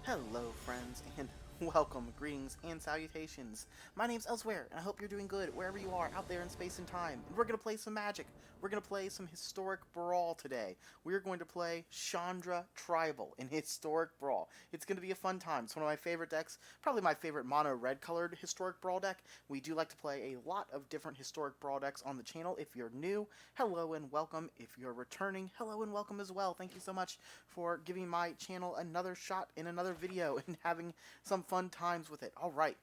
Hello friends, and welcome, greetings, and salutations. My name's Elsewhere, and I hope you're doing good wherever you are out there in space and time. And we're going to play some Magic. We're going to play some Historic Brawl today. We're going to play Chandra Tribal in Historic Brawl. It's going to be a fun time. It's one of my favorite decks, probably my favorite mono red colored Historic Brawl deck. We do like to play a lot of different Historic Brawl decks on the channel. If you're new, hello and welcome. If you're returning, hello and welcome as well. Thank you so much for giving my channel another shot in another video and having some fun times with it. Alright.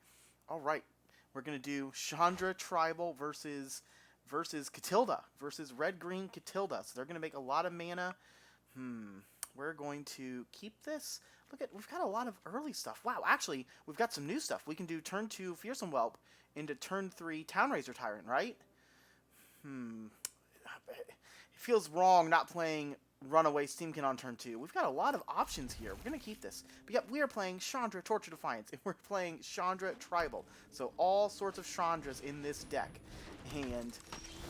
We're going to do Chandra Tribal versus Catilda. Versus Red-Green Catilda. So they're going to make a lot of mana. We're going to keep this. Look at, we've got a lot of early stuff. Wow, actually, we've got some new stuff. We can do turn 2 Fearsome Whelp into turn 3 Townraiser Tyrant, right? It feels wrong not playing Runaway Steamkin on turn 2. We've got a lot of options here. We're going to keep this. But yep, we are playing Chandra Torture Defiance, and we're playing Chandra Tribal. So all sorts of Chandras in this deck. And,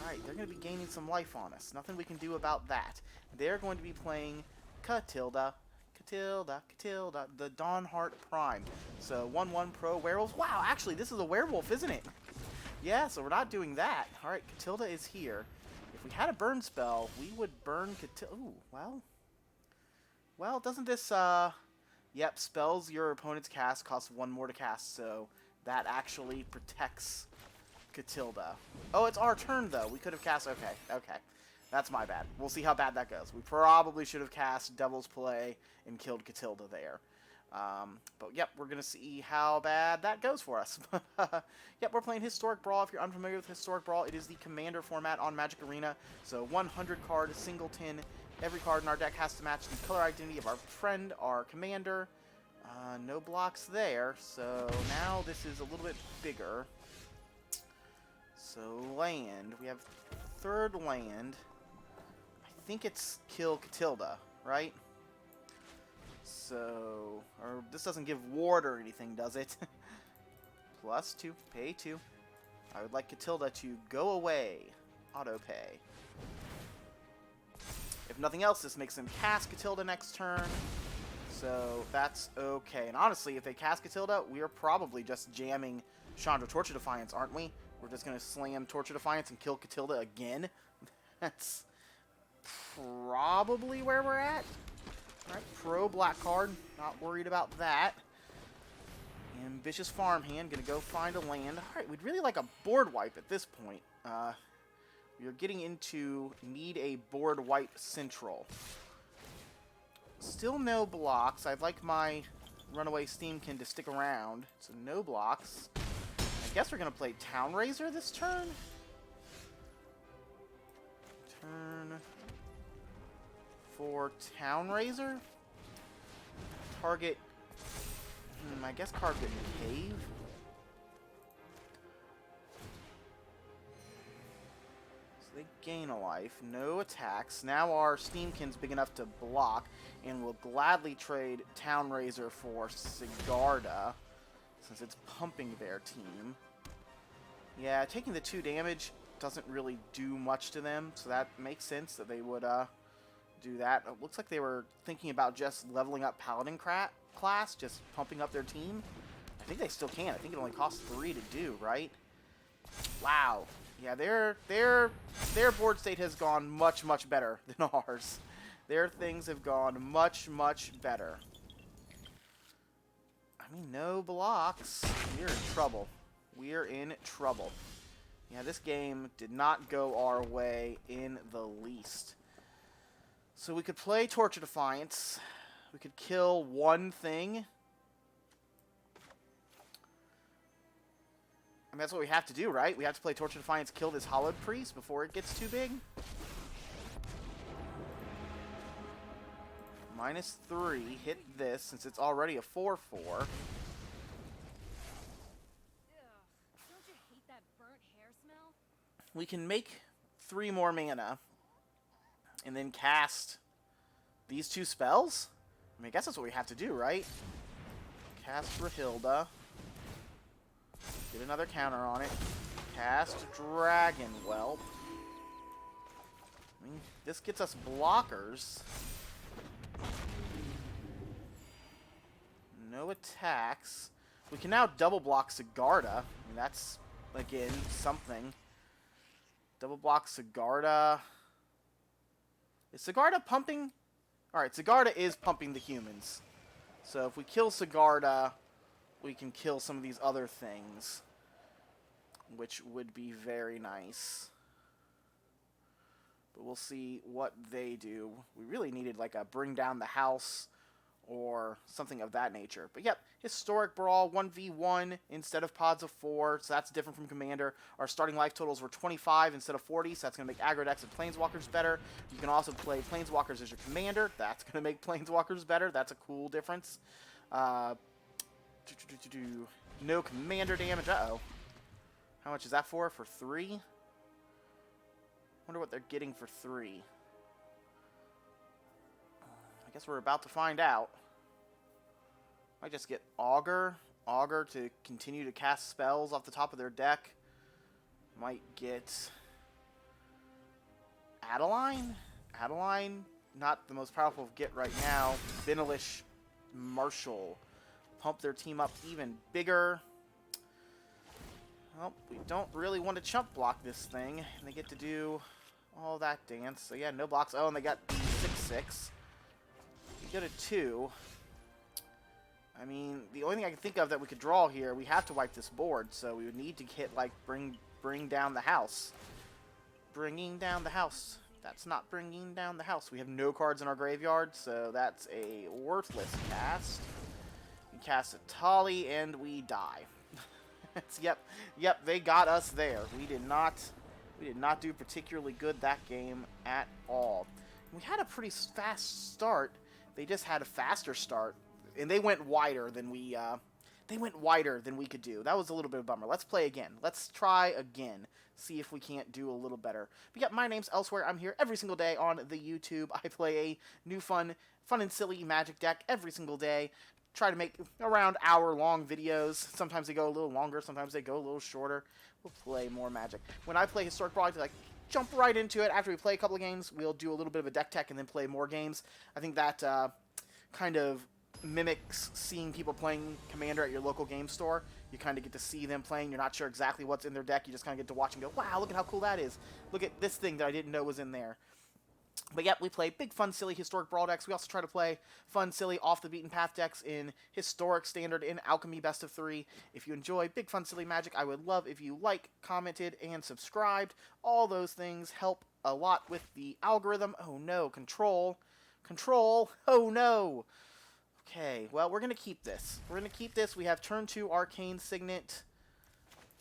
alright, they're going to be gaining some life on us. Nothing we can do about that. They're going to be playing Catilda, the Dawnheart Prime. So 1/1 Pro Werewolves. Wow, actually, this is a werewolf, isn't it? Yeah, so we're not doing that. Alright, Catilda is here. If we had a burn spell, we would burn Catilda. Ooh, well, doesn't this, yep, spells your opponent's cast cost 1 more to cast, so that actually protects Catilda. Oh, it's our turn, though. We could have cast, okay. That's my bad. We'll see how bad that goes. We probably should have cast Devil's Play and killed Catilda there. But yep, we're going to see how bad that goes for us. Yep, we're playing Historic Brawl. If you're unfamiliar with Historic Brawl, it is the Commander format on Magic Arena. So 100 card, singleton. Every card in our deck has to match the color identity of our friend, our Commander. No blocks there, so now this is a little bit bigger. So land. We have third land. I think it's kill Catilda, right? So, or this doesn't give ward or anything, does it? +2, pay 2. I would like Catilda to go away. Auto pay. If nothing else, this makes them cast Catilda next turn. So that's okay. And honestly, if they cast Catilda, we are probably just jamming Chandra Torture Defiance, aren't we? We're just going to slam Torture Defiance and kill Catilda again. That's probably where we're at. Alright, pro black card. Not worried about that. Ambitious farmhand. Gonna go find a land. Alright, we'd really like a board wipe at this point. We are getting into need a board wipe central. Still no blocks. I'd like my Runaway Steamkin to stick around. So no blocks. I guess we're gonna play Townraiser this turn? Turn for Townraiser. Target, I guess target Cave. So they gain a life, no attacks. Now our Steamkin's big enough to block, and we'll gladly trade Townraiser for Sigarda, since it's pumping their team. Yeah, taking the 2 damage doesn't really do much to them, so that makes sense that they would, do that. It looks like they were thinking about just leveling up Paladin class, just pumping up their team. I think they still can. I think it only costs 3 to do, right? Wow. Yeah, their board state has gone much better than ours. Their things have gone much better. I mean, no blocks. We're in trouble. We're in trouble. Yeah, this game did not go our way in the least. So we could play Torture Defiance. We could kill one thing. I mean, that's what we have to do, right? We have to play Torture Defiance, kill this Hollowed Priest before it gets too big. -3, hit this, since it's already a 4/4. Don't you hate that burnt hair smell? We can make 3 more mana. And then cast these 2 spells? I mean, I guess that's what we have to do, right? Cast Rahilda. Get another counter on it. Cast Dragon Whelp. I mean, this gets us blockers. no attacks. We can now double block Sigarda. I mean, that's, again, something. Double block Sigarda. Is Sigarda pumping? Alright, Sigarda is pumping the humans. So if we kill Sigarda, we can kill some of these other things, which would be very nice. But we'll see what they do. We really needed like a bring down the house or something of that nature. But yep, Historic Brawl, 1v1 instead of pods of 4, so that's different from Commander. Our starting life totals were 25 instead of 40, so that's going to make aggro decks and Planeswalkers better. You can also play Planeswalkers as your Commander. That's going to make Planeswalkers better. That's a cool difference. No Commander damage. Uh-oh. How much is that for? For 3? Wonder what they're getting for 3. I guess we're about to find out. Might just get Augur. Augur to continue to cast spells off the top of their deck. Might get Adeline. Adeline, not the most powerful get right now. Benelish Marshall. Pump their team up even bigger. Well, we don't really want to chump block this thing. And they get to do all that dance. So yeah, no blocks. Oh, and they got 6/6. We go to 2. I mean, the only thing I can think of that we could draw here, we have to wipe this board, so we would need to hit, like, bring down the house. Bringing down the house. That's not bringing down the house. We have no cards in our graveyard, so that's a worthless cast. We cast a Tali, and we die. Yep, they got us there. We did not do particularly good that game at all. We had a pretty fast start. They just had a faster start, and they went wider than we could do. That was a little bit of a bummer. Let's play again. Let's try again. See if we can't do a little better. But yeah, my name's Elsewhere. I'm here every single day on the YouTube. I play a new fun and silly Magic deck every single day. Try to make around hour-long videos. Sometimes they go a little longer. Sometimes they go a little shorter. We'll play more Magic. When I play Historic Brawl, I like jump right into it. After we play a couple of games, we'll do a little bit of a deck tech and then play more games. I think that kind of mimics seeing people playing Commander at your local game store. You kind of get to see them playing. You're not sure exactly what's in their deck. You just kind of get to watch and go, wow, look at how cool that is. Look at this thing that I didn't know was in there. But yeah, we play big, fun, silly Historic Brawl decks. We also try to play fun, silly, off-the-beaten-path decks in Historic, Standard, and Alchemy Best of 3. If you enjoy big, fun, silly Magic, I would love if you liked, commented, and subscribed. All those things help a lot with the algorithm. Oh no, control. Control. Oh no. Okay, well, we're going to keep this. We're going to keep this. We have turn 2 Arcane Signet.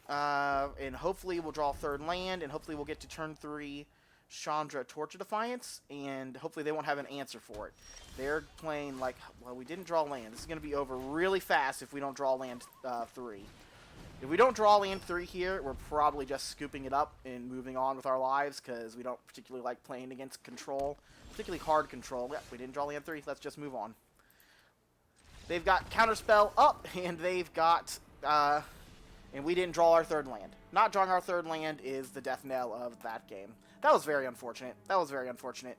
And hopefully we'll draw a 3rd land, and hopefully we'll get to turn 3 Chandra Torch of Defiance, and hopefully they won't have an answer for it. They're playing like, well, we didn't draw land. This is going to be over really fast if we don't draw land 3. If we don't draw land 3 here, we're probably just scooping it up and moving on with our lives, because we don't particularly like playing against control, particularly hard control. Yep, we didn't draw land 3. Let's just move on. They've got Counterspell up, and they've got, and we didn't draw our 3rd land. Not drawing our 3rd land is the death knell of that game. That was very unfortunate. That was very unfortunate.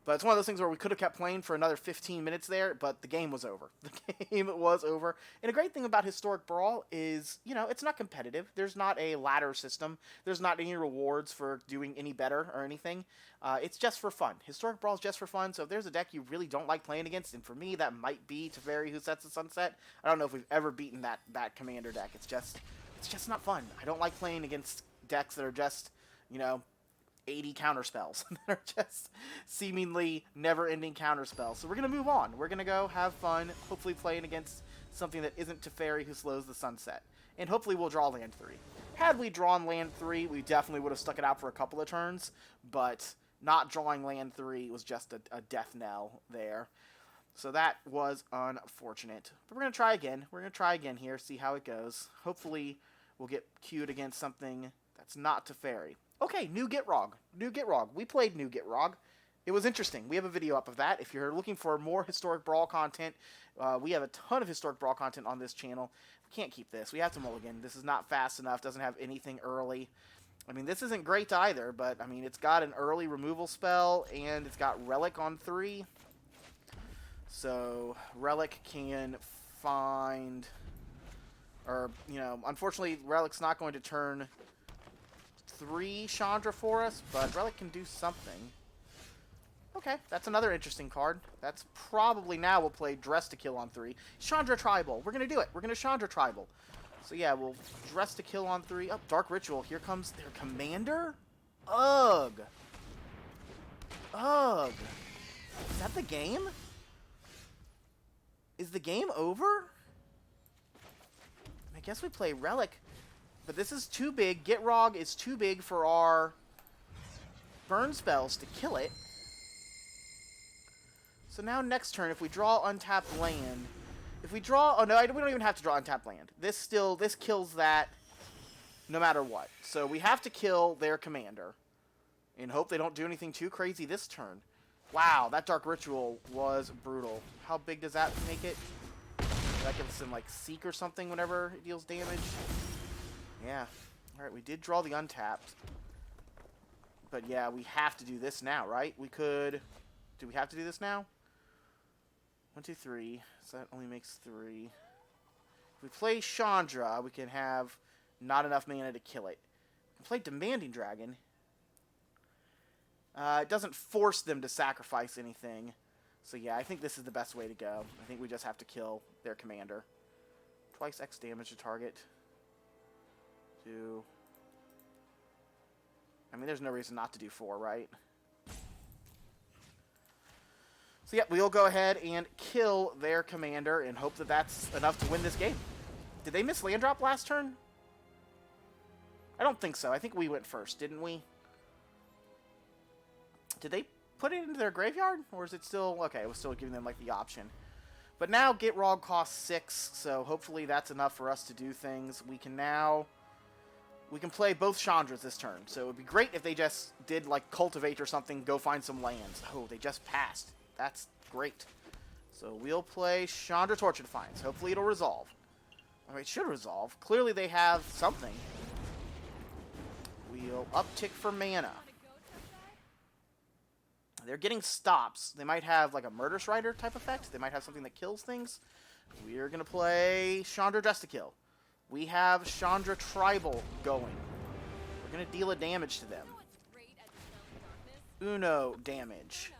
But it's one of those things where we could have kept playing for another 15 minutes there, but the game was over. The game was over. And a great thing about Historic Brawl is, you know, it's not competitive. There's not a ladder system. There's not any rewards for doing any better or anything. It's just for fun. Historic Brawl is just for fun, so if there's a deck you really don't like playing against, and for me that might be Teferi Who Sets the Sunset. I don't know if we've ever beaten that Commander deck. It's just not fun. I don't like playing against decks that are just, you know, 80 counterspells. They're just seemingly never-ending counterspells. So we're going to move on. We're going to go have fun, hopefully playing against something that isn't Teferi Who Slows the Sunset. And hopefully we'll draw land 3. Had we drawn land 3, we definitely would have stuck it out for a couple of turns, but not drawing land 3 was just a death knell there. So that was unfortunate. But we're going to try again. We're going to try again here, see how it goes. Hopefully we'll get queued against something that's not Teferi. Okay, New Gitrog. New Gitrog. We played New Gitrog. It was interesting. We have a video up of that. If you're looking for more Historic Brawl content, we have a ton of Historic Brawl content on this channel. We can't keep this. We have to mulligan. This is not fast enough. Doesn't have anything early. I mean, this isn't great either, but, I mean, it's got an early removal spell, and it's got Relic on 3. So, Relic can find... Or, you know, unfortunately, Relic's not going to turn 3 Chandra for us, but Relic can do something. Okay, that's another interesting card. That's probably now we'll play Dress to Kill on 3. Chandra Tribal. We're going to do it. We're going to Chandra Tribal. So yeah, we'll Dress to Kill on 3. Oh, Dark Ritual. Here comes their commander? Ugh. Ugh. Is that the game? Is the game over? I guess we play Relic. But this is too big. Gitrog is too big for our burn spells to kill it. So now next turn, if we draw untapped land... If we draw... Oh, no, we don't even have to draw untapped land. This kills that no matter what. So we have to kill their commander. And hope they don't do anything too crazy this turn. Wow, that Dark Ritual was brutal. How big does that make it? That gives him, like, Seek or something whenever it deals damage. Yeah. Alright, we did draw the untapped. But yeah, we have to do this now, right? We could... Do we have to do this now? 1, 2, 3. So that only makes 3. If we play Chandra, we can have not enough mana to kill it. We can play Demanding Dragon. It doesn't force them to sacrifice anything. So yeah, I think this is the best way to go. I think we just have to kill their commander. Twice X damage to target. 2. I mean, there's no reason not to do 4, right? So yeah, we'll go ahead and kill their commander and hope that that's enough to win this game. Did they miss land drop last turn? I don't think so. I think we went first, didn't we? Did they put it into their graveyard? Or is it still... Okay, it was still giving them, like, the option. But now Gitrog costs 6, so hopefully that's enough for us to do things. We can now... We can play both Chandras this turn. So it would be great if they just did, like, Cultivate or something, go find some lands. Oh, they just passed. That's great. So we'll play Chandra Torture Defiance. Hopefully it'll resolve. I mean, it should resolve. Clearly they have something. We'll uptick for mana. They're getting stops. They might have like a Murder Strider type effect. They might have something that kills things. We're going to play Chandra Dress to Kill. We have Chandra Tribal going. We're going to deal a damage to them. Uno damage.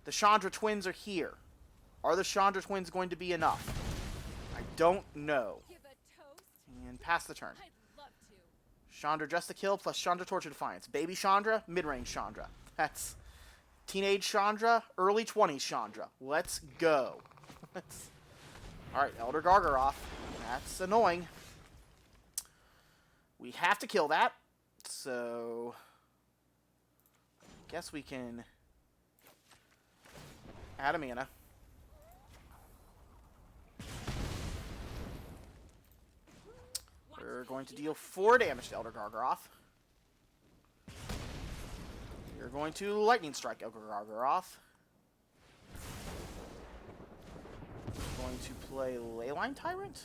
The Chandra twins are here. Are the Chandra twins going to be enough? I don't know. And pass the turn. Chandra Dress to Kill plus Chandra Torture Defiance. Baby Chandra, mid-range Chandra. That's teenage Chandra, early 20s Chandra. Let's go. Alright, Elder Gargaroth. That's annoying. We have to kill that. So... guess we can... add a mana. We're going to deal 4 damage to Elder Gargaroth. We're going to Lightning Strike Elder Gargaroth. We're going to play Leyline Tyrant.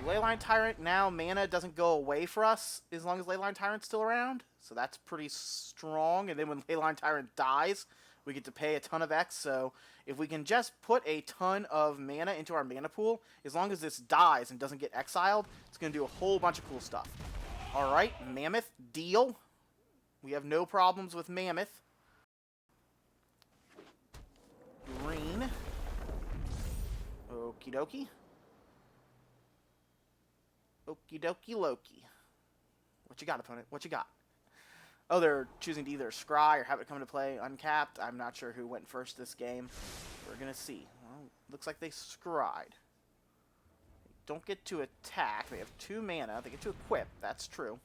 Leyline Tyrant, now mana doesn't go away for us as long as Leyline Tyrant's still around. So that's pretty strong. And then when Leyline Tyrant dies, we get to pay a ton of X. So if we can just put a ton of mana into our mana pool, as long as this dies and doesn't get exiled, it's going to do a whole bunch of cool stuff. Alright, Mammoth, deal. We have no problems with Mammoth. Green. Okie dokie. Okie dokie Loki. What you got, opponent? What you got? Oh, they're choosing to either scry or have it come into play uncapped. I'm not sure who went first this game. We're going to see. Well, looks like they scryed. Don't get to attack. They have 2 mana. They get to equip. That's true.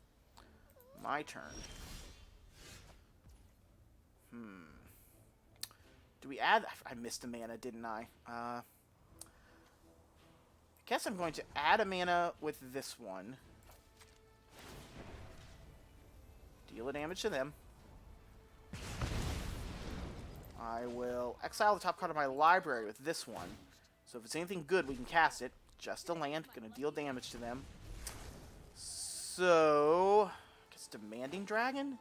My turn. Do we add... I missed a mana, didn't I? I guess I'm going to add a mana with this one. Deal a damage to them. I will exile the top card of my library with this one. So if it's anything good, we can cast it. Just a land. Gonna deal damage to them. So... I guess Demanding Dragon?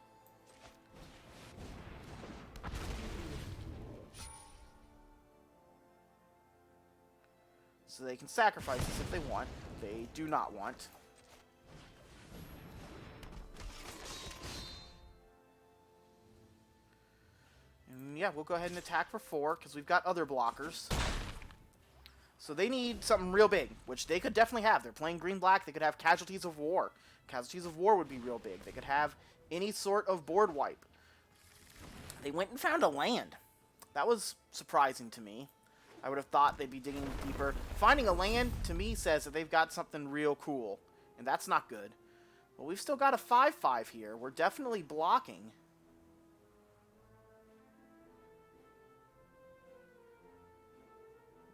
So they can sacrifice this if they want. They do not want. And yeah, we'll go ahead and attack for 4 because we've got other blockers. So they need something real big, which they could definitely have. They're playing green-black. They could have Casualties of War. Casualties of War would be real big. They could have any sort of board wipe. They went and found a land. That was surprising to me. I would have thought they'd be digging deeper. Finding a land, to me, says that they've got something real cool. And that's not good. But we've still got a 5/5 here. We're definitely blocking.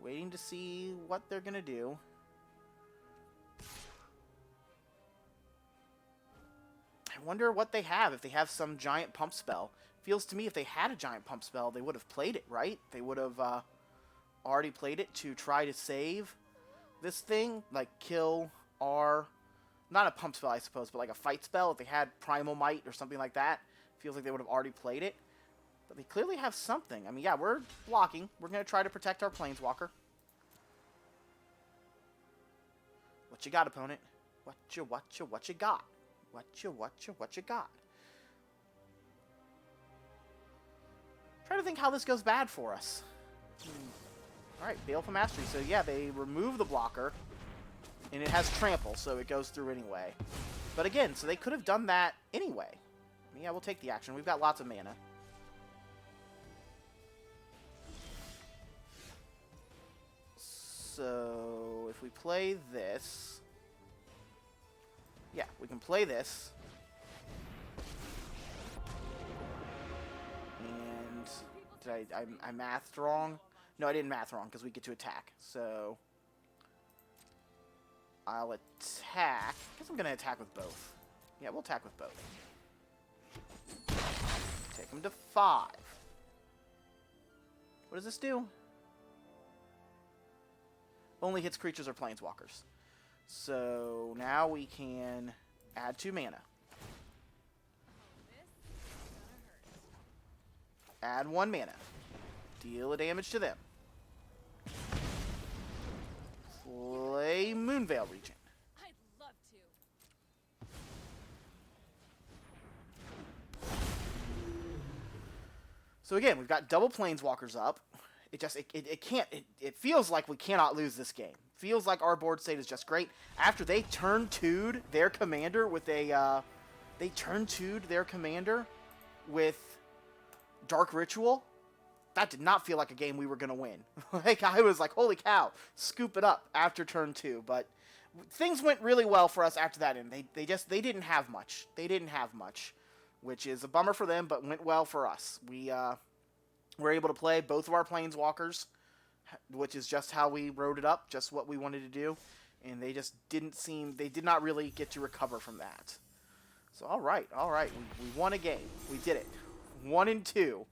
Waiting to see what they're going to do. I wonder what they have. If they have some giant pump spell. Feels to me if they had a giant pump spell, they would have played it, right? They would have already played it to try to save this thing. Like kill our... Not a pump spell, I suppose, but like a fight spell. If they had Primal Might or something like that. Feels like they would have already played it. But they clearly have something. I mean, yeah, we're blocking. We're going to try to protect our Planeswalker. What you got, opponent? What you got? What you got? Trying to think how this goes bad for us. Alright, Baleful Mastery. So yeah, they remove the blocker. And it has Trample, so it goes through anyway. But again, so they could have done that anyway. I mean, yeah, we'll take the action. We've got lots of mana. So, if we play this... Yeah, we can play this. And... Did I mathed wrong? No, I didn't math wrong, because we get to attack. So... I'll attack. I guess I'm going to attack with both. Yeah, we'll attack with both. Take him to 5. What does this do? Only hits creatures or planeswalkers. So now we can add 2 mana. Add 1 mana. Deal a damage to them. Play Moonveil Regent. I'd love to. So again, we've got double planeswalkers up. It feels like we cannot lose this game. Feels like our board state is just great. After they turn 2'd their commander with a with Dark Ritual. That did not feel like a game we were gonna win. Like I was like, holy cow, scoop it up after turn 2. But things went really well for us after that, and they didn't have much. They didn't have much, which is a bummer for them, but went well for us. We were able to play both of our planeswalkers, which is just how we wrote it up, just what we wanted to do, and they just they did not really get to recover from that. So all right, we won a game. We did it. 1 and 2.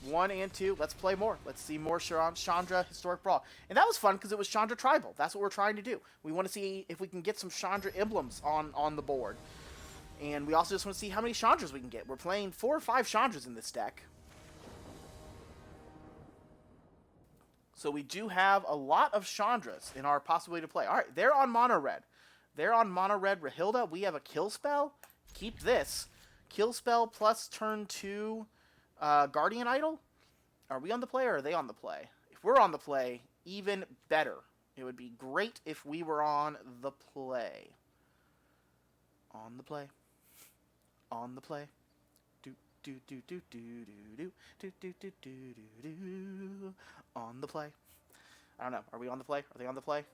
1 and 2. Let's play more. Let's see more Chandra Historic Brawl. And that was fun because it was Chandra Tribal. That's what we're trying to do. We want to see if we can get some Chandra emblems on the board. And we also just want to see how many Chandras we can get. We're playing 4 or 5 Chandras in this deck. So we do have a lot of Chandras in our possibility to play. Alright, they're on mono red. They're on mono red Rahilda. We have a kill spell. Keep this. Kill spell plus turn 2 Guardian Idol. Are we on the play or are they on the play? If we're on the play, even better. It would be great if we were on the play. On the play. On the play. On the play. I don't know. Are we on the play? Are they on the play?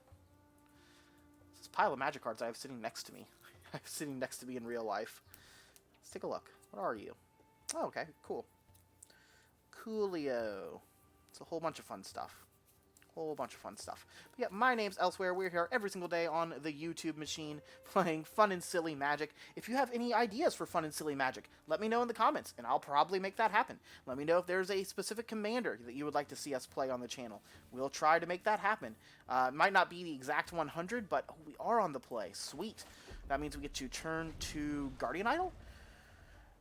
This pile of magic cards I have sitting next to me. I have sitting next to me in real life. Let's take a look. What are you? Oh, okay. Cool. Coolio. It's a whole bunch of fun stuff. But yeah, my name's Elsewhere. We're here every single day on the YouTube machine playing fun and silly Magic. If you have any ideas for fun and silly Magic, let me know in the comments, and I'll probably make that happen. Let me know if there's a specific commander that you would like to see us play on the channel. We'll try to make that happen. It might not be the exact 100, but we are on the play. Sweet. That means we get to turn 2 Guardian Idol.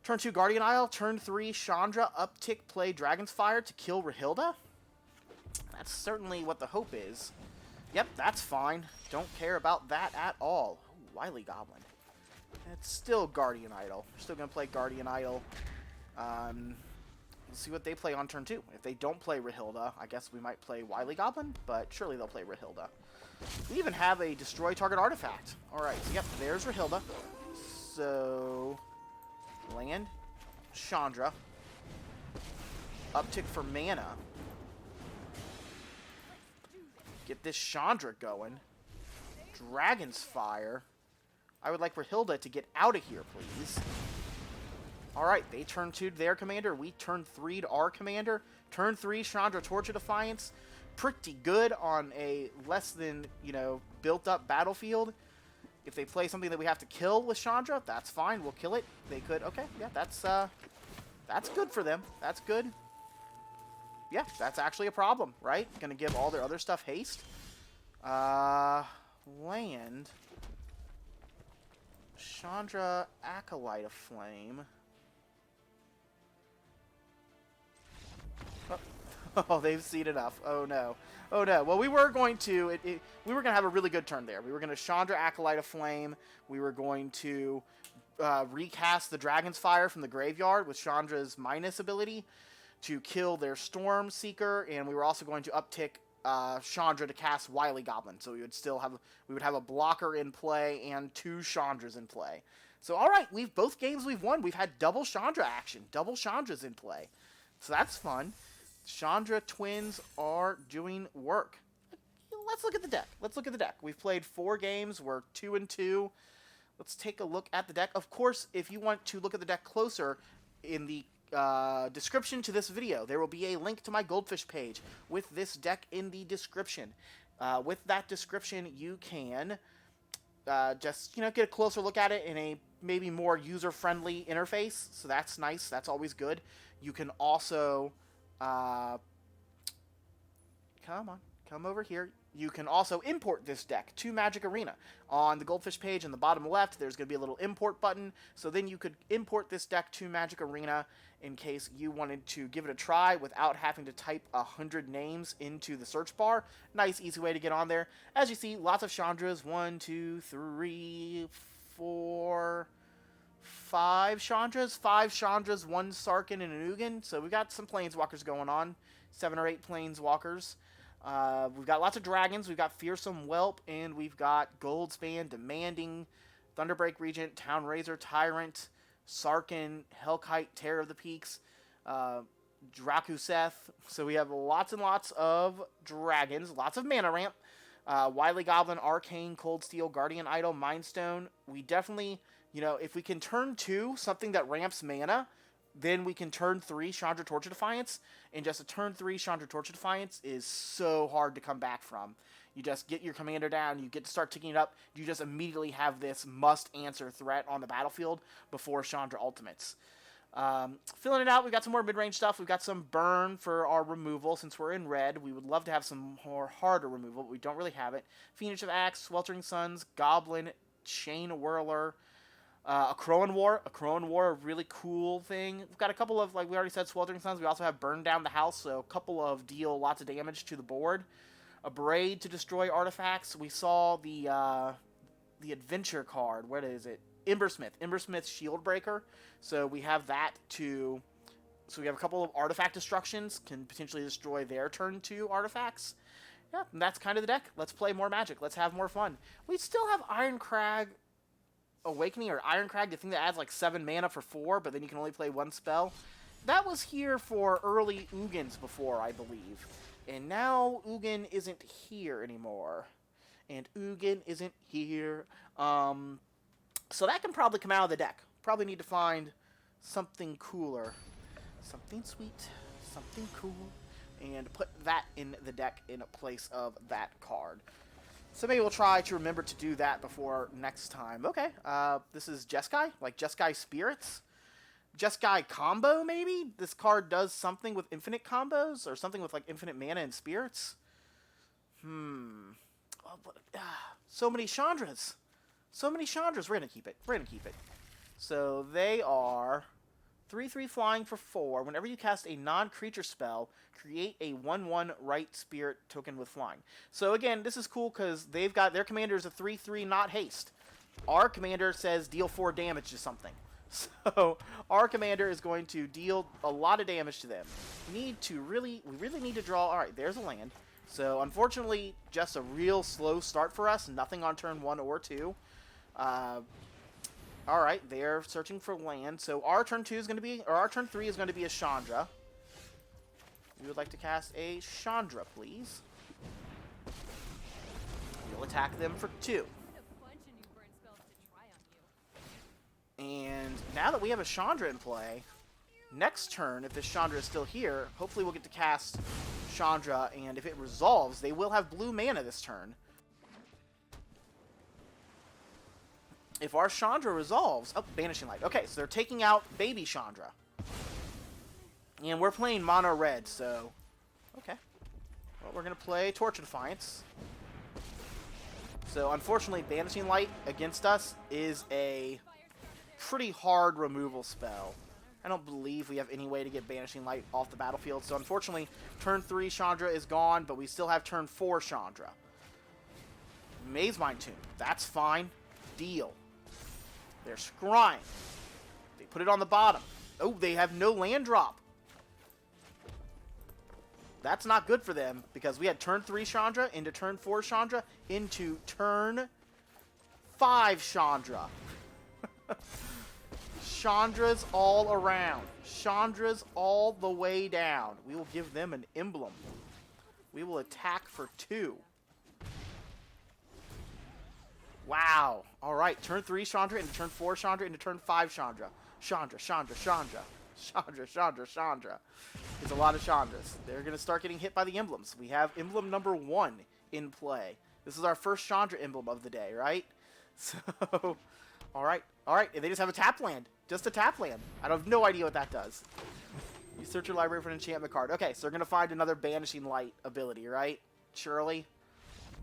Turn 2 Guardian Isle, turn 3 Chandra, uptick, play Dragon's Fire to kill Rahilda. That's certainly what the hope is. Yep, that's fine. Don't care about that at all. Ooh, Wily Goblin. It's still Guardian Idol. We're still going to play Guardian Idol. We'll see what they play on turn 2. If they don't play Rahilda, I guess we might play Wily Goblin, but surely they'll play Rahilda. We even have a destroy target artifact. Alright, so yep, there's Rahilda. So, land, Chandra. Uptick for mana. Get this Chandra going. Dragon's Fire. I would like Rahilda to get out of here, please. Alright, they turn 2 to their commander. We turn 3 to our commander. Turn 3, Chandra Torch of Defiance. Pretty good on a less than, built-up battlefield. If they play something that we have to kill with Chandra, that's fine. We'll kill it. They could. Okay, yeah, that's good for them. That's good. Yeah, that's actually a problem, right? Gonna give all their other stuff haste. Land. Chandra Acolyte of Flame. Oh, they've seen enough. Oh no. Oh no. Well, we were going to have a really good turn there. We were going to Chandra Acolyte of Flame. We were going to recast the Dragon's Fire from the graveyard with Chandra's minus ability to kill their Storm Seeker, and we were also going to uptick Chandra to cast Wily Goblin. So we would have a blocker in play and 2 Chandras in play. So all right, both games we've won. We've had double Chandra action, double Chandras in play. So that's fun. Chandra twins are doing work. Let's look at the deck. We've played 4 games. We're 2-2. Let's take a look at the deck. Of course, if you want to look at the deck closer, in the description to this video, there will be a link to my Goldfish page with this deck in the description. With that description, you can just get a closer look at it in a maybe more user-friendly interface. So that's nice. That's always good. You can also come over here. You can also import this deck to Magic Arena. On the Goldfish page in the bottom left, there's going to be a little import button. So then you could import this deck to Magic Arena in case you wanted to give it a try without having to type 100 names into the search bar. Nice, easy way to get on there. As you see, lots of Chandras. 1, 2, 3, 4... 5 Chandras, 1 Sarkin, and an Ugin. So we've got some Planeswalkers going on. 7 or 8 Planeswalkers. We've got lots of dragons. We've got Fearsome Whelp, and we've got Goldspan, Demanding, Thunderbreak Regent, Town Razor, Tyrant, Sarkin, Hellkite, Terror of the Peaks, Drakuseth. So we have lots and lots of dragons, lots of mana ramp. Wily Goblin, Arcane, Cold Steel, Guardian Idol, Mindstone. We definitely, if we can turn 2 something that ramps mana, then we can turn 3 Chandra Torch of Defiance, and just a turn 3 Chandra Torch of Defiance is so hard to come back from. You just get your commander down, you get to start ticking it up, you just immediately have this must-answer threat on the battlefield before Chandra ultimates. Filling it out, we've got some more mid-range stuff. We've got some burn for our removal. Since we're in red, we would love to have some more harder removal, but we don't really have it. Phoenix of Axe, Sweltering Suns, Goblin, Chain Whirler, a Crowan War, a really cool thing. We've got a couple of, like we already said, Sweltering Suns. We also have Burn Down the House, so a couple of deal lots of damage to the board. A Braid to destroy artifacts. We saw the adventure card. What is it? Embersmith Shield Breaker. So we have that to... So we have a couple of artifact destructions. Can potentially destroy their turn 2 artifacts. Yeah, and that's kind of the deck. Let's play more Magic. Let's have more fun. We still have Ironcrag Awakening, or Ironcrag, the thing that adds like 7 mana for 4, but then you can only play 1 spell. That was here for early Ugins before, I believe. And now Ugin isn't here anymore. And Ugin isn't here. So that can probably come out of the deck. Probably need to find something cooler. Something sweet. Something cool. And put that in the deck in place of that card. So maybe we'll try to remember to do that before next time. Okay, this is Jeskai, like Jeskai Spirits. Jeskai Combo, maybe? This card does something with infinite combos, or something with like infinite mana and spirits. Oh, so many Chandras. So many Chandras. We're going to keep it. So they are 3/3 flying for 4. Whenever you cast a non-creature spell, create a 1/1 right spirit token with flying. So again, this is cool because they've got their commander is a 3/3 not haste. Our commander says deal 4 damage to something. So our commander is going to deal a lot of damage to them. We really need to draw. All right, there's a land. So unfortunately, just a real slow start for us. Nothing on turn 1 or 2. All right, they're searching for land. So our turn 2 is going to be, or our turn 3 is going to be a Chandra. We would like to cast a Chandra, please. We'll attack them for 2. And now that we have a Chandra in play, next turn, if this Chandra is still here, hopefully we'll get to cast Chandra, and if it resolves, they will have blue mana this turn. If our Chandra resolves... Oh, Banishing Light. Okay, so they're taking out baby Chandra. And we're playing mono red, so... Okay. Well, we're going to play Torch of Defiance. So, unfortunately, Banishing Light against us is a pretty hard removal spell. I don't believe we have any way to get Banishing Light off the battlefield. So, unfortunately, turn 3 Chandra is gone, but we still have turn 4 Chandra. Maze Mind Tomb. That's fine. Deal. They're scrying. They put it on the bottom. Oh, they have no land drop. That's not good for them, because we had turn 3 Chandra into turn 4 Chandra into turn 5 Chandra. Chandras all around. Chandras all the way down. We will give them an emblem. We will attack for 2. Wow. All right. Turn 3 Chandra into turn 4 Chandra into turn 5 Chandra. Chandra, Chandra, Chandra. Chandra, Chandra, Chandra. It's a lot of Chandras. They're going to start getting hit by the emblems. We have emblem number 1 in play. This is our first Chandra emblem of the day, right? So, all right. All right. And they just have a tap land. Just a tap land. I have no idea what that does. You search your library for an enchantment card. Okay, so they're going to find another Banishing Light ability, right? Surely.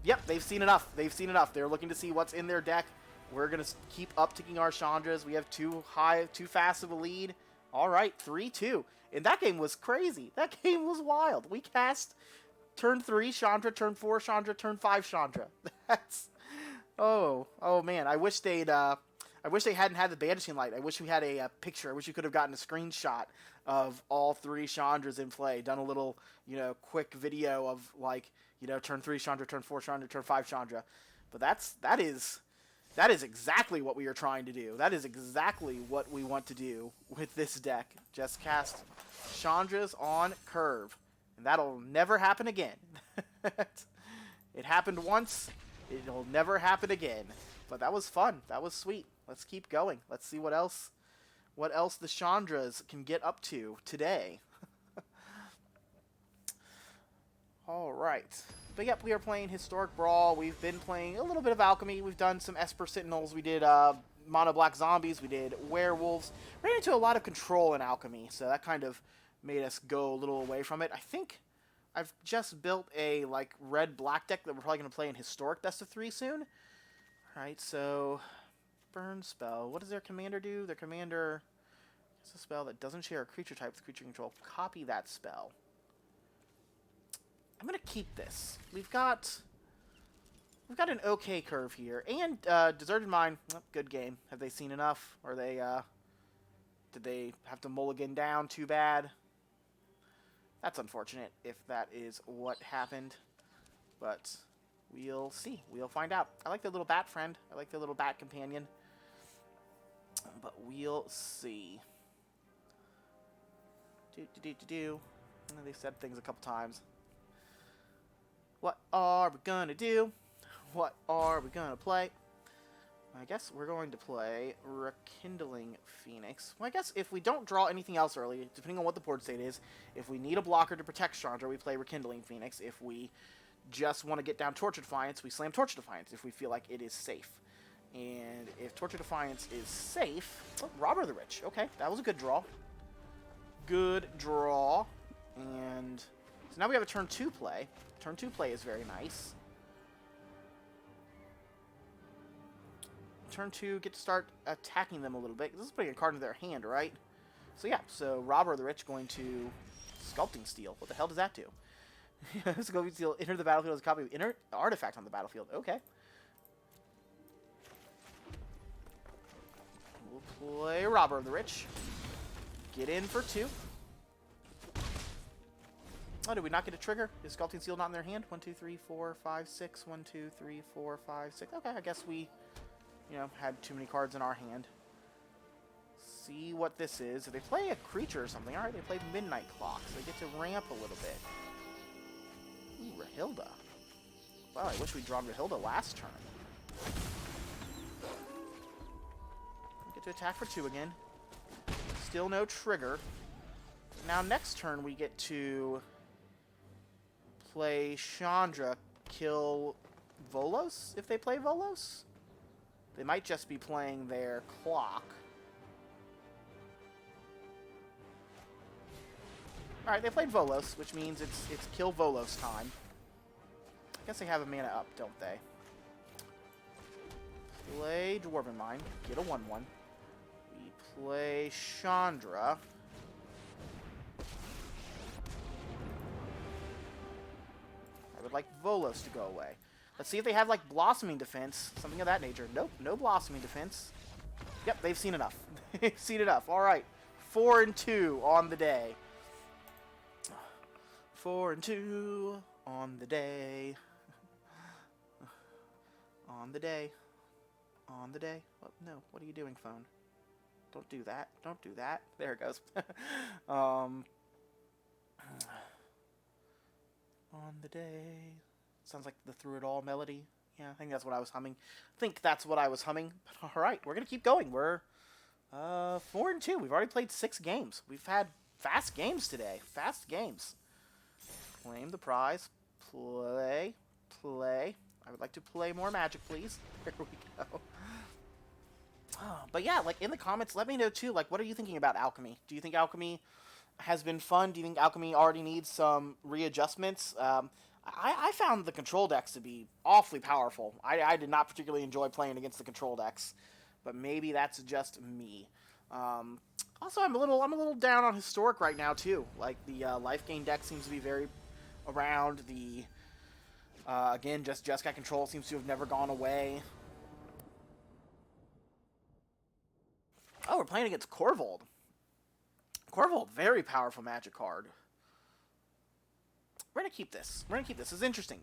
Yep, they've seen enough. They've seen enough. They're looking to see what's in their deck. We're going to keep upticking our Chandras. We have too fast of a lead. All right, 3-2. And that game was crazy. That game was wild. We cast turn 3 Chandra, turn 4 Chandra, turn 5 Chandra. That's... Oh man. I wish they hadn't had the Banishing Light. I wish we had a picture. I wish we could have gotten a screenshot of all 3 Chandras in play. Done a little, quick video of, like, turn 3 Chandra, turn 4 Chandra, turn 5 Chandra. But that is exactly what we are trying to do. That is exactly what we want to do with this deck. Just cast Chandras on curve. And that'll never happen again. It happened once. It'll never happen again. But that was fun. That was sweet. Let's keep going. Let's see what else the Chandras can get up to today. All right. But yep, we are playing Historic Brawl. We've been playing a little bit of Alchemy. We've done some Esper Sentinels. We did Mono Black Zombies. We did Werewolves. Ran into a lot of control in Alchemy, so that kind of made us go a little away from it. I think I've just built a red-black deck that we're probably going to play in Historic Best of 3 soon. All right, so Burn Spell. What does their commander do? Their commander is a spell that doesn't share a creature type with creature control. Copy that spell. I'm going to keep this. We've got an okay curve here. And Deserted Mine, good game. Have they seen enough? Or did they have to mulligan down too bad? That's unfortunate if that is what happened. But we'll see. We'll find out. I like the little bat friend. I like the little bat companion. But we'll see. They've said things a couple times. What are we gonna do? What are we gonna play? I guess we're going to play Rekindling Phoenix. Well, I guess if we don't draw anything else early, depending on what the board state is, if we need a blocker to protect Chandra, we play Rekindling Phoenix. If we just want to get down Torch of Defiance, we slam Torch of Defiance if we feel like it is safe. And if Torch of Defiance is safe... Oh, Robber the Rich. Okay, that was a good draw. Good draw. And so now we have a turn 2 play. Turn 2 play is very nice. Turn 2, get to start attacking them a little bit. This is putting a card in their hand, right? So yeah, so Robber of the Rich going to Sculpting Steel. What the hell does that do? Sculpting Steel, enter the battlefield as a copy of inner artifact on the battlefield. Okay. We'll play Robber of the Rich. Get in for 2. Oh, did we not get a trigger? Is Sculpting Steel not in their hand? 1, 2, 3, 4, 5, 6. 1, 2, 3, 4, 5, 6. Okay, I guess we, had too many cards in our hand. See what this is. If they play a creature or something, alright, they play Midnight Clock, so they get to ramp a little bit. Ooh, Rahilda. Wow, I wish we'd drawn Rahilda last turn. We get to attack for 2 again. Still no trigger. Now next turn we get to play Chandra, kill Volos, if they play Volos. They might just be playing their clock. Alright, they played Volos, which means it's kill Volos time. I guess they have a mana up, don't they? Play Dwarven Mine, get a 1/1. We play Chandra. I would like Volos to go away. Let's see if they have, like, Blossoming Defense, something of that nature. Nope, no Blossoming Defense. Yep, they've seen enough. They've seen enough. Alright, 4 and 2 on the day. 4 and 2 on the day. On the day. On the day. Oh, no, what are you doing, phone? Don't do that. Don't do that. There it goes. On the day. Sounds like the Through It All melody. Yeah, I think that's what I was humming. But alright, we're going to keep going. We're 4 and 2. We've already played 6 games. We've had fast games today. Fast games. Claim the prize. Play. Play. I would like to play more Magic, please. There we go. But yeah, like, in the comments, let me know, too, like, what are you thinking about Alchemy? Do you think Alchemy has been fun? Do you think Alchemy already needs some readjustments? I found the control decks to be awfully powerful. I did not particularly enjoy playing against the control decks, but maybe that's just me. Also, I'm a little down on Historic right now, too. Like, the life gain deck seems to be very around. The again, just Jeskai control seems to have never gone away. Oh, we're playing against Corvold. Corvold, very powerful Magic card. We're going to keep this. This is interesting.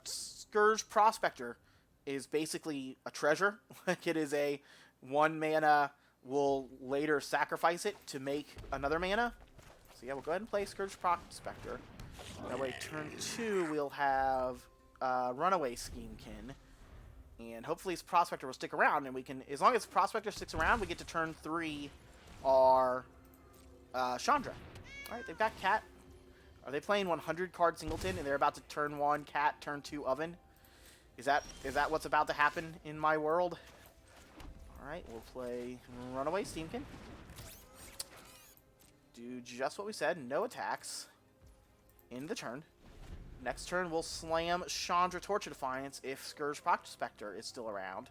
Scourge Prospector is basically a treasure. Like, it is a 1 mana, we'll later sacrifice it to make another mana. So yeah, we'll go ahead and play Scourge Prospector. That way, turn 2, we'll have Runaway Schemekin. And hopefully his Prospector will stick around, and we can, as long as Prospector sticks around, we get to turn 3 our Chandra. Alright, they've got Cat. Are they playing 100 card Singleton, and they're about to turn 1 Cat, turn 2 Oven? Is that what's about to happen in my world? Alright, we'll play Runaway Steamkin. Do just what we said, no attacks. In the turn. Next turn, we'll slam Chandra Torch of Defiance if Scourge Prospector is still around.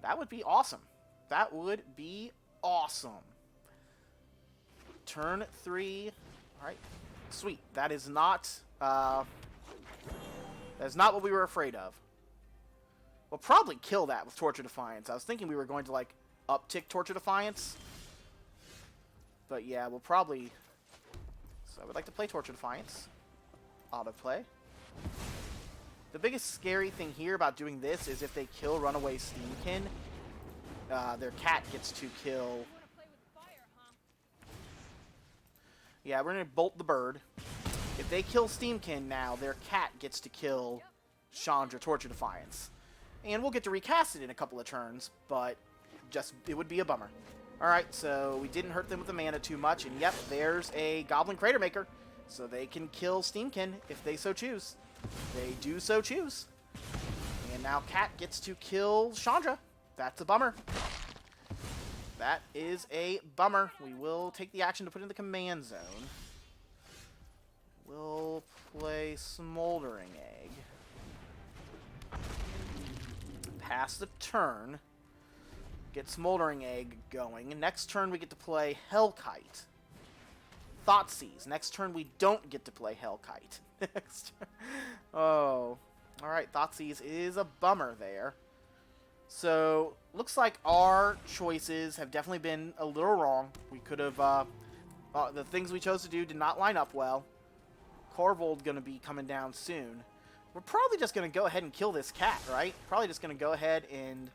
That would be awesome. That would be awesome. Turn 3. Alright. Sweet. That is not what we were afraid of. We'll probably kill that with Torch of Defiance. I was thinking we were going to, like, uptick Torch of Defiance. But yeah, we'll probably... So I would like to play Torch of Defiance. Autoplay. The biggest scary thing here about doing this is if they kill Runaway Steamkin, their cat gets to kill... Yeah, we're going to bolt the bird. If they kill Steamkin now, their cat gets to kill Chandra Torch of Defiance. And we'll get to recast it in a couple of turns, but it would be a bummer. Alright, so we didn't hurt them with the mana too much, and yep, there's a Goblin Crater Maker. So they can kill Steamkin if they so choose. They do so choose. And now Cat gets to kill Chandra. That's a bummer. That is a bummer. We will take the action to put in the command zone. We'll play Smoldering Egg. Pass the turn. Get Smoldering Egg going. Next turn we get to play Hellkite. Thoughtseize. Next turn we don't get to play Hellkite. Next turn. Oh. Alright, Thoughtseize is a bummer there. So, looks like our choices have definitely been a little wrong. We could have, the things we chose to do did not line up well. Corvold gonna be coming down soon. We're probably just gonna go ahead and kill this cat, right? Probably just gonna go ahead and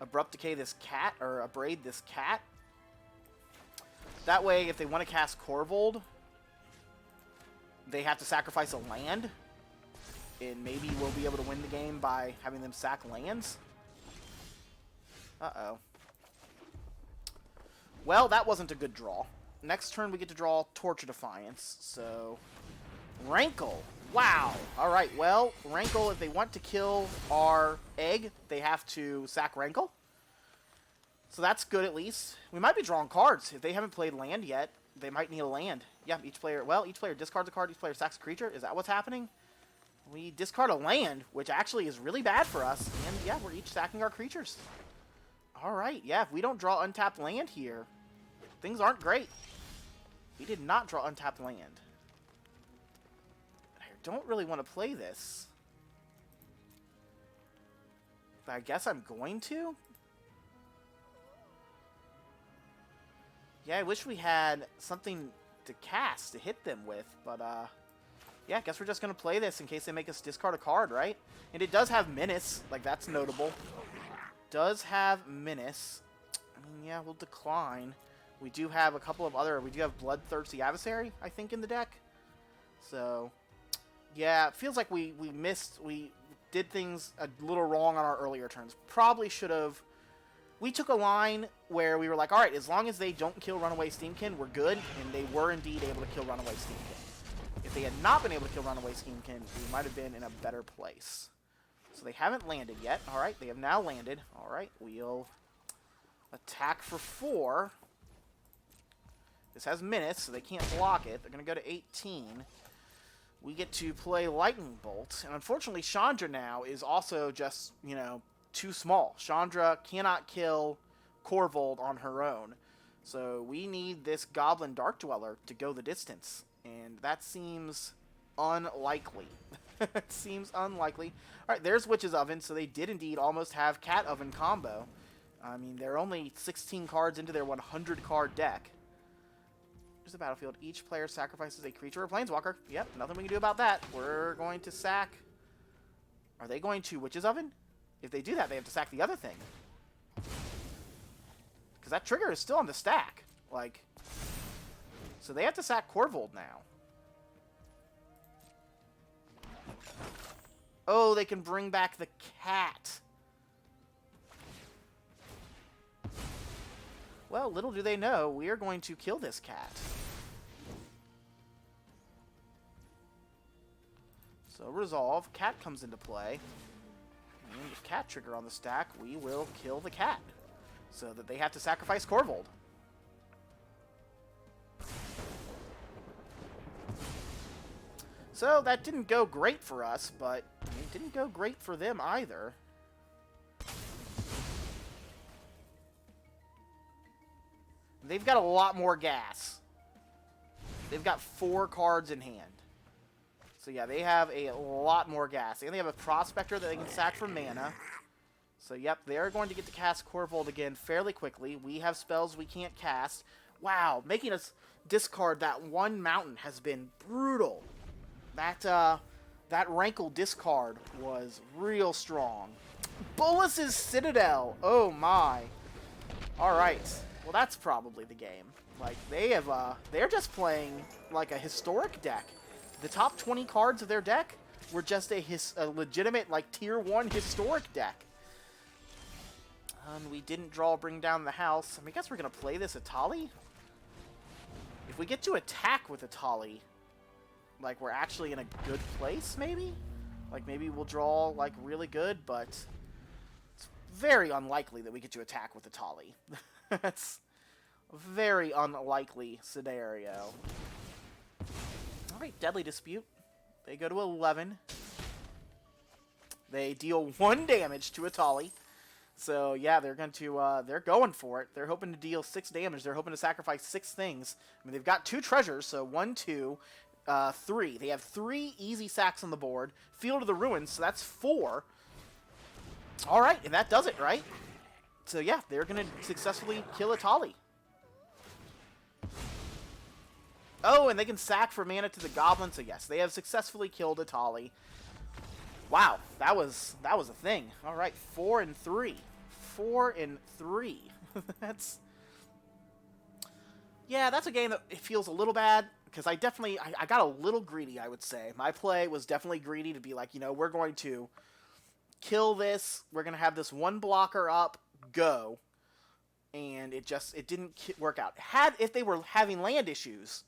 Abrupt Decay this cat, or Abrade this cat. That way, if they want to cast Corvold, they have to sacrifice a land. And maybe we'll be able to win the game by having them sack lands. Uh-oh. Well, that wasn't a good draw. Next turn, we get to draw Torture Defiance. So, Rankle. Wow. All right, well, Rankle, if they want to kill our egg, they have to sack Rankle. So that's good, at least. We might be drawing cards. If they haven't played land yet, they might need a land. Yeah, each player discards a card, each player sacks a creature. Is that what's happening? We discard a land, which actually is really bad for us. And, yeah, we're each sacking our creatures. All right, yeah, if we don't draw untapped land here, things aren't great. We did not draw untapped land. I don't really want to play this. But I guess I'm going to. Yeah, I wish we had something to cast to hit them with, but, yeah, I guess we're just going to play this in case they make us discard a card, right? And it does have Menace, like, that's notable. Does have Menace. I mean, yeah, we'll decline. We do have a couple of other, we do have Bloodthirsty Adversary, I think, in the deck. So, yeah, it feels like we did things a little wrong on our earlier turns. Probably should have. We took a line where we were like, all right, as long as they don't kill Runaway Steamkin, we're good. And they were indeed able to kill Runaway Steamkin. If they had not been able to kill Runaway Steamkin, we might have been in a better place. So they haven't landed yet. All right, they have now landed. All right, we'll attack for 4. This has Menace, so they can't block it. They're going to go to 18. We get to play Lightning Bolt. And unfortunately, Chandra now is also just, you know, too small. Chandra cannot kill Corvold on her own. So we need this Goblin Dark Dweller to go the distance. And that seems unlikely. It seems unlikely. Alright, there's Witch's Oven, so they did indeed almost have Cat Oven combo. I mean, they're only 16 cards into their 100-card deck. Here's the battlefield. Each player sacrifices a creature or planeswalker. Yep, nothing we can do about that. We're going to sack... Are they going to Witch's Oven? If they do that, they have to sack the other thing. Because that trigger is still on the stack. Like... So they have to sack Corvold now. Oh, they can bring back the cat. Well, little do they know, we are going to kill this cat. So, resolve. Cat comes into play. And with cat trigger on the stack, we will kill the cat. So that they have to sacrifice Corvold. So, that didn't go great for us, but it didn't go great for them either. They've got a lot more gas. They've got 4 cards in hand. So yeah, they have a lot more gas. And they have a Prospector that they can sack for mana. So yep, they're going to get to cast Corvold again fairly quickly. We have spells we can't cast. Wow, making us discard that one mountain has been brutal. That Rankle discard was real strong. Bolas's Citadel! Oh my. Alright. Well, that's probably the game. Like, they're just playing, like, a historic deck. The top 20 cards of their deck were just a legitimate, like, tier 1 historic deck. And we didn't draw Bring Down the House. I mean, I guess we're going to play this Atali. If we get to attack with Atali, like, we're actually in a good place, maybe? Like, maybe we'll draw, like, really good, but it's very unlikely that we get to attack with Atali. That's a very unlikely scenario. Alright, Deadly Dispute. They go to 11. They deal 1 damage to Atali. So yeah, they're going for it. They're hoping to deal 6 damage. They're hoping to sacrifice 6 things. I mean, they've got 2 treasures, so 1, 2, 3. They have 3 easy sacks on the board. Field of the Ruins, so that's 4. All right, and that does it, right? So yeah, they're gonna successfully kill Atali. Oh, and they can sack for mana to the goblin. So yes, they have successfully killed Atali. Wow, that was a thing. All right, 4 and 3. 4 and 3. That's a game that it feels a little bad because I got a little greedy, I would say. My play was definitely greedy to be like, we're going to kill this. We're going to have this one blocker up, go. And it didn't work out. If they were having land issues,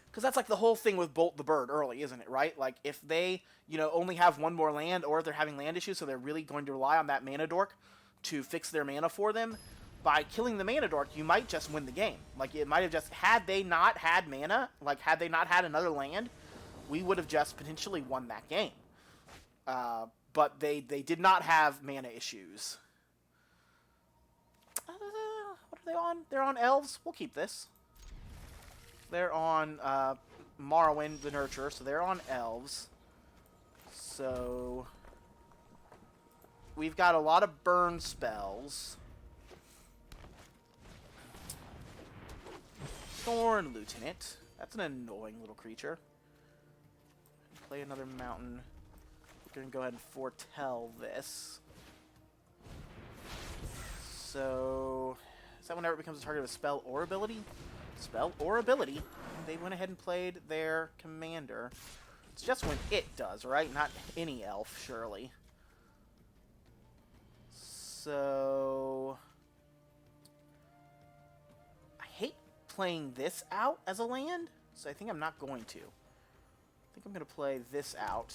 because that's like the whole thing with Bolt the Bird early, isn't it, right? Like, if they, only have one more land, or if they're having land issues, so they're really going to rely on that mana dork to fix their mana for them, by killing the mana dork, you might just win the game. Like, it might have just, had they not had mana, like, had they not had another land, we would have just potentially won that game. But they did not have mana issues. What are they on? They're on Elves. We'll keep this. They're on Morrowind, the Nurturer, so they're on Elves. So we've got a lot of burn spells. Thorn Lieutenant. That's an annoying little creature. Play another mountain. We're going to go ahead and foretell this. So is that whenever it becomes a target of a spell or ability? Spell or ability. They went ahead and played their commander. It's just when it does, right? Not any elf, surely. So I hate playing this out as a land, so I think I'm not going to. I think I'm going to play this out.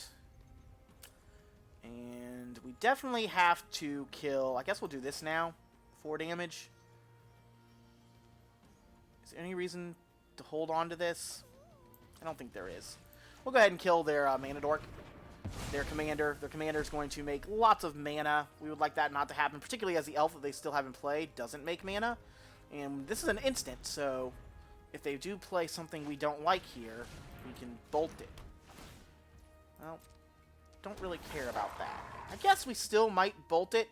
And we definitely have to kill... I guess we'll do this now. 4 damage. Is there any reason to hold on to this? I don't think there is. We'll go ahead and kill their mana dork. Their commander. Their commander is going to make lots of mana. We would like that not to happen, particularly as the elf that they still haven't played doesn't make mana. And this is an instant, so if they do play something we don't like here, we can bolt it. Well, don't really care about that. I guess we still might bolt it.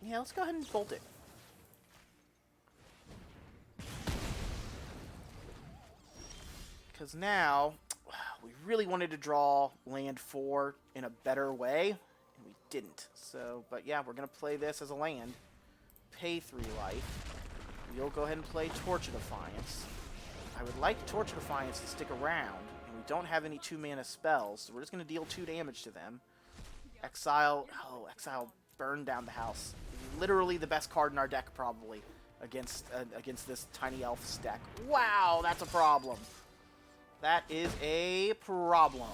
Yeah, let's go ahead and bolt it. Because now, we really wanted to draw land 4 in a better way, and we didn't. So, but yeah, we're going to play this as a land. Pay 3 life. We'll go ahead and play Torch of Defiance. I would like Torch of Defiance to stick around, and we don't have any 2 mana spells, so we're just going to deal 2 damage to them. Exile, burn down the house. Literally the best card in our deck, probably, against this tiny elf's deck. Wow, that's a problem. That is a problem.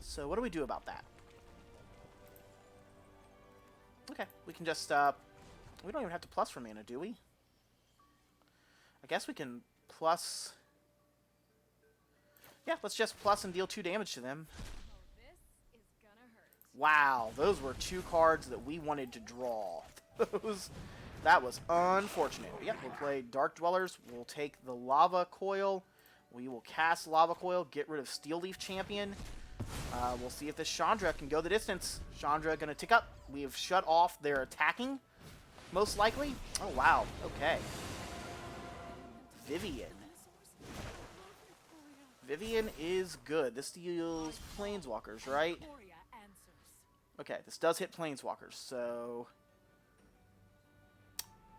So what do we do about that? Okay, we can just, we don't even have to plus for mana, do we? I guess we can plus... Yeah, let's just plus and deal 2 damage to them. Wow, those were 2 cards that we wanted to draw. That was unfortunate. But yeah, we'll play Dark Dwellers. We'll take the Lava Coil. We will cast Lava Coil, get rid of Steel Leaf Champion. We'll see if this Chandra can go the distance. Chandra going to tick up. We have shut off their attacking, most likely. Oh, wow. Okay. Vivian. Vivian is good. This deals Planeswalkers, right? Okay, this does hit Planeswalkers, so...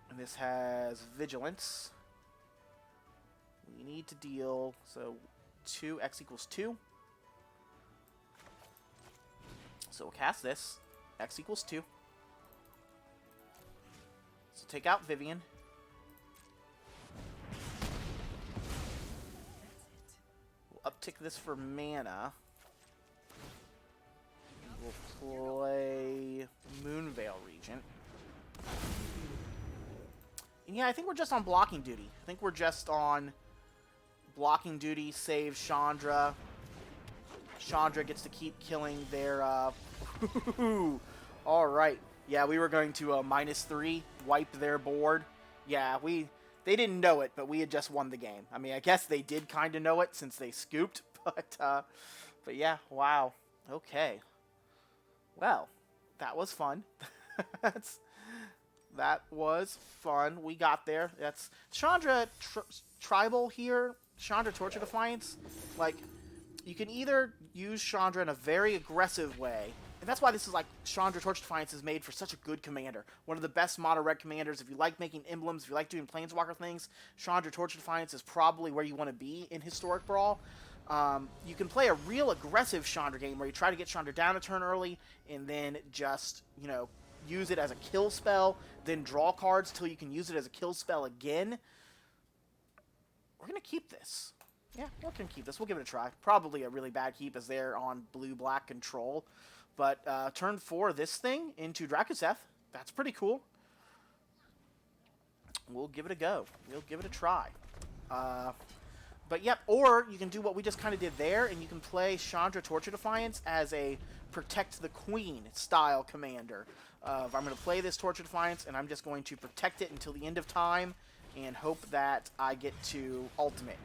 And this has Vigilance. We need to deal, so 2, X equals 2. So we'll cast this. X equals 2. So take out Vivian. We'll uptick this for mana. We'll play Moonveil Regent. Yeah, I think we're just on blocking duty. I think we're just on blocking duty, save Chandra. Chandra gets to keep killing their, Alright. Yeah, we were going to -3, wipe their board. Yeah, they didn't know it, but we had just won the game. I mean, I guess they did kind of know it since they scooped, but yeah, wow. Okay. Well, that was fun. That was fun. We got there. That's Chandra Tribal here. Chandra Torture Defiance. Like, you can either use Chandra in a very aggressive way, and that's why this is like Chandra Torture Defiance is made for such a good commander. One of the best mono red commanders. If you like making emblems, if you like doing Planeswalker things, Chandra Torture Defiance is probably where you want to be in Historic Brawl. You can play a real aggressive Chandra game where you try to get Chandra down a turn early and then just, you know, use it as a kill spell, then draw cards till you can use it as a kill spell again. We're going to keep this. Yeah, we're going to keep this. We'll give it a try. Probably a really bad keep as they're on blue-black control. But turn 4, this thing into Drakuseth. That's pretty cool. We'll give it a go. We'll give it a try. But yep, or you can do what we just kind of did there, and you can play Chandra Torture Defiance as a Protect the Queen style commander. I'm going to play this Torture Defiance, and I'm just going to protect it until the end of time, and hope that I get to ultimate.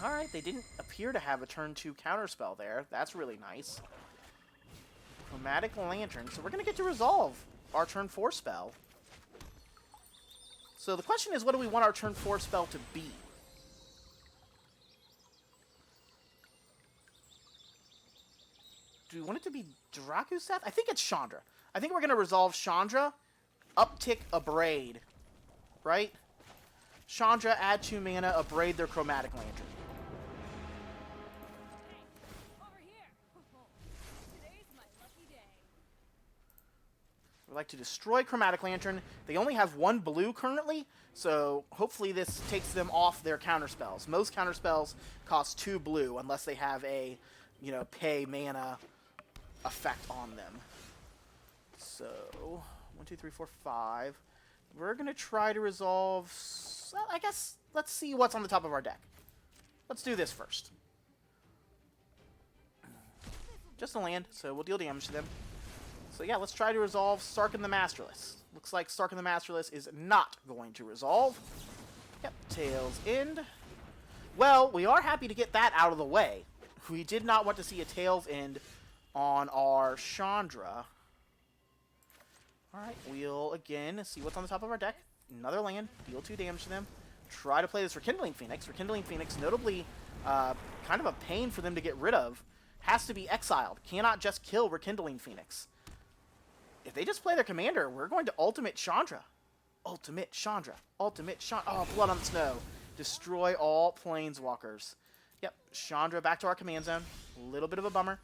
Alright, they didn't appear to have a turn 2 counterspell there. That's really nice. Chromatic Lantern. So we're going to get to resolve our turn 4 spell. So the question is, what do we want our turn 4 spell to be? Do we want it to be Drakuseth? I think it's Chandra. I think we're going to resolve Chandra, uptick Abrade, right? Chandra, add 2 mana, Abrade their Chromatic Lantern. Hey, over here. Today's my lucky day. We'd like to destroy Chromatic Lantern. They only have 1 blue currently, so hopefully this takes them off their counterspells. Most counterspells cost 2 blue unless they have a, you know, pay mana effect on them. So 1, 2, 3, 4, 5. We're gonna try to resolve. I guess let's see what's on the top of our deck. Let's do this first. Just a land, so we'll deal damage to them. So yeah, let's try to resolve Sarkhan the Masterless. Looks like Sarkhan the Masterless is not going to resolve. Yep, Tails End. Well, we are happy to get that out of the way. We did not want to see a Tails End on our Chandra. Alright, we'll again see what's on the top of our deck. Another land, deal 2 damage to them. Try to play this Rekindling Phoenix. Rekindling Phoenix, notably kind of a pain for them to get rid of. Has to be exiled. Cannot just kill Rekindling Phoenix. If they just play their commander, we're going to ultimate Chandra. Ultimate Chandra. Ultimate Chandra. Oh, Blood on the Snow. Destroy all Planeswalkers. Yep, Chandra back to our command zone. A little bit of a bummer.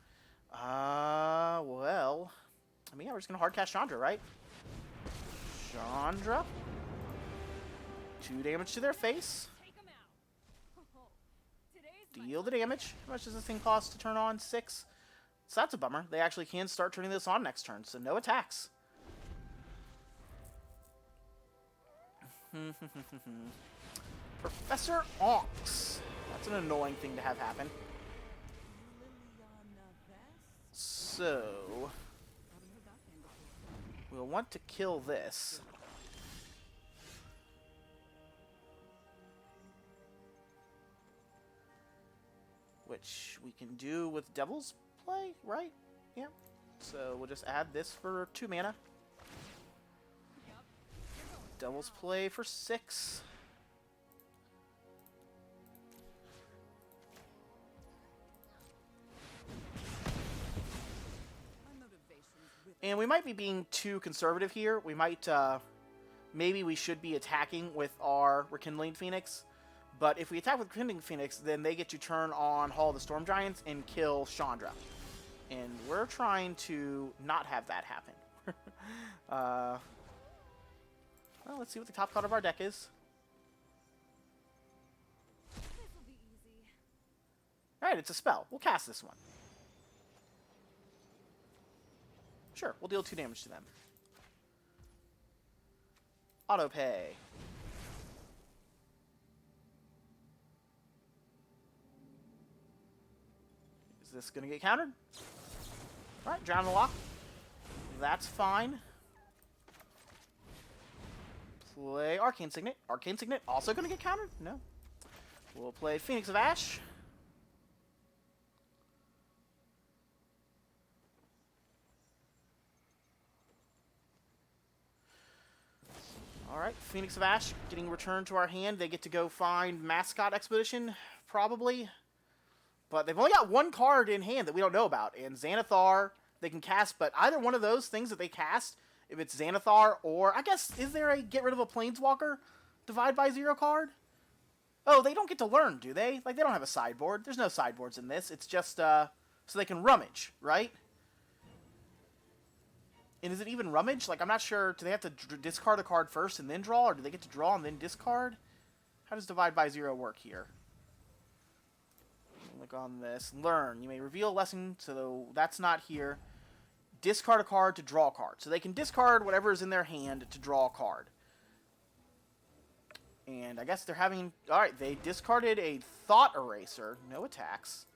Well, I mean, yeah, we're just going to hardcast Chandra, right? Chandra. 2 damage to their face. Take 'em out. Today's my Deal the damage. How much does this thing cost to turn on? 6. So that's a bummer. They actually can start turning this on next turn, so no attacks. Professor Onks. That's an annoying thing to have happen. So we'll want to kill this. Which we can do with Devil's Play, right? Yeah. So we'll just add this for 2 mana. Devil's Play for 6. And we might be being too conservative here. We might, maybe we should be attacking with our Rekindling Phoenix. But if we attack with Rekindling Phoenix, then they get to turn on Hall of the Storm Giants and kill Chandra. And we're trying to not have that happen. Well, let's see what the top card of our deck is. This'll be easy. Alright, it's a spell. We'll cast this one. Sure, we'll deal 2 damage to them. Auto pay. Is this going to get countered? Alright, drown the lock. That's fine. Play Arcane Signet. Arcane Signet also going to get countered? No. We'll play Phoenix of Ash. Alright, Phoenix of Ash getting returned to our hand. They get to go find Mascot Expedition, probably. But they've only got one card in hand that we don't know about. And Xanathar, they can cast, but either one of those things that they cast, if it's Xanathar or, I guess, is there a get rid of a Planeswalker divide by 0 card? Oh, they don't get to learn, do they? Like, they don't have a sideboard. There's no sideboards in this. It's just, so they can rummage, right? And is it even rummage? Like, I'm not sure. Do they have to discard a card first and then draw? Or do they get to draw and then discard? How does divide by 0 work here? Look on this. Learn. You may reveal a lesson, so that's not here. Discard a card to draw a card. So they can discard whatever is in their hand to draw a card. And I guess they're having... Alright, they discarded a Thought Eraser. No attacks.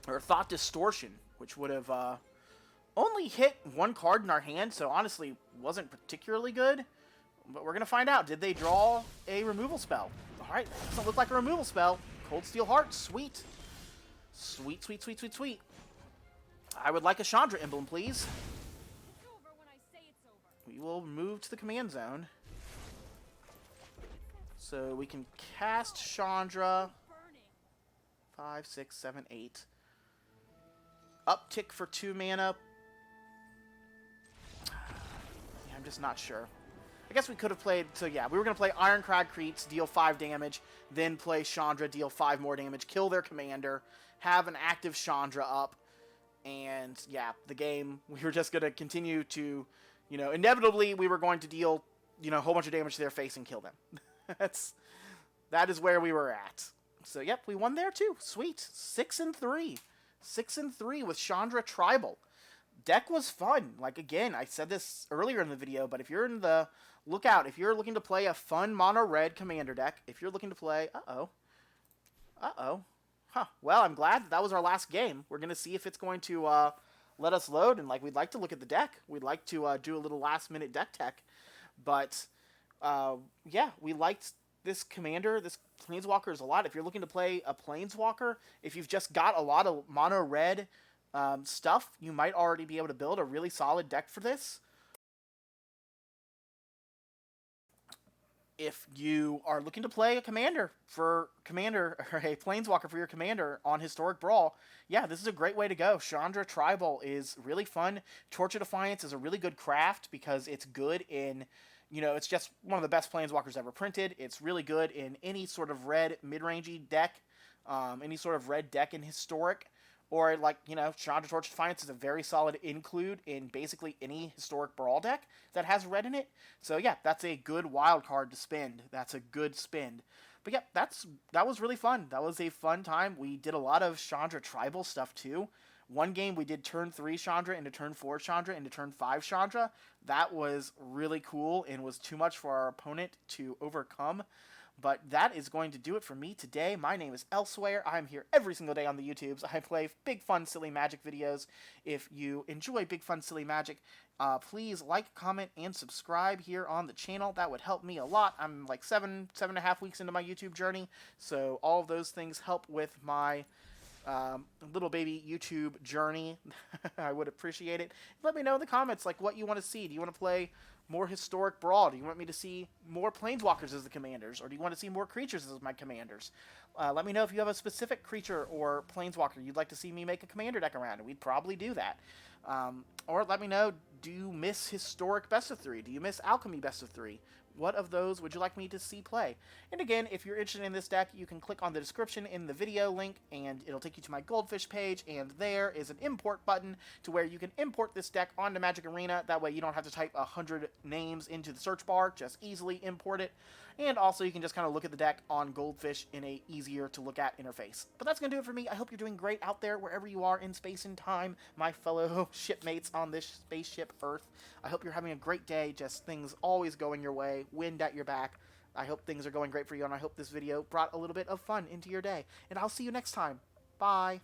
Or Thought Distortion, which would have only hit one card in our hand, so honestly wasn't particularly good. But we're going to find out. Did they draw a removal spell? Alright, doesn't look like a removal spell. Cold Steel Heart, sweet. Sweet, sweet, sweet, sweet, sweet. I would like a Chandra emblem, please. It's over when I say it's over. We will move to the command zone. So we can cast Chandra. Burning. 5, 6, 7, 8. Uptick for 2 mana. Yeah, I'm just not sure. I guess we could have played... So yeah, we were going to play Ironcrag Creeps, deal 5 damage, then play Chandra, deal 5 more damage, kill their commander, have an active Chandra up, and yeah, the game, we were just going to continue to, you know, inevitably we were going to deal, you know, a whole bunch of damage to their face and kill them. That is where we were at. So yep, we won there too. Sweet. 6-3. 6-3 with Chandra Tribal. Deck was fun. Like, again, I said this earlier in the video, but if you're in the... Look out. If you're looking to play a fun mono-red commander deck, if you're looking to play... Uh-oh. Huh. Well, I'm glad that was our last game. We're going to see if it's going to let us load, and, like, we'd like to look at the deck. We'd like to do a little last-minute deck tech. But, yeah, we liked this commander, this Planeswalkers a lot. If you're looking to play a Planeswalker, if you've just got a lot of mono-red stuff, you might already be able to build a really solid deck for this. If you are looking to play a commander or a Planeswalker for your commander on Historic Brawl, yeah, this is a great way to go. Chandra Tribal is really fun. Torch of Defiance is a really good craft because it's good in, you know, it's just one of the best Planeswalkers ever printed. It's really good in any sort of red mid-rangey deck, any sort of red deck in Historic. Or, like, you know, Chandra Torch of Defiance is a very solid include in basically any Historic Brawl deck that has red in it. So, yeah, that's a good wild card to spend. That's a good spend. But, yeah, that was really fun. That was a fun time. We did a lot of Chandra Tribal stuff, too. One game, we did turn 3 Chandra into turn 4 Chandra into turn 5 Chandra. That was really cool and was too much for our opponent to overcome. But that is going to do it for me today. My name is Elsewhere. I'm here every single day on the YouTubes. I play big, fun, silly magic videos. If you enjoy big, fun, silly magic, please like, comment, and subscribe here on the channel. That would help me a lot. I'm like 7.5 weeks into my YouTube journey, so all of those things help with my little baby YouTube journey. I would appreciate it. Let me know in the comments like what you want to see. Do you want to play more Historic Brawl? Do you want me to see more Planeswalkers as the commanders? Or do you want to see more creatures as my commanders? Let me know if you have a specific creature or Planeswalker you'd like to see me make a commander deck around, and we'd probably do that. Or let me know, do you miss Historic Best of 3? Do you miss Alchemy Best of 3? What of those would you like me to see play? And again, if you're interested in this deck, you can click on the description in the video link, and it'll take you to my Goldfish page, and there is an import button to where you can import this deck onto Magic Arena. That way you don't have to type 100 names into the search bar, just easily import it. And also, you can just kind of look at the deck on Goldfish in a easier to look at interface. But that's going to do it for me. I hope you're doing great out there wherever you are in space and time, my fellow shipmates on this spaceship Earth. I hope you're having a great day, just things always going your way, wind at your back. I hope things are going great for you, and I hope this video brought a little bit of fun into your day. And I'll see you next time. Bye.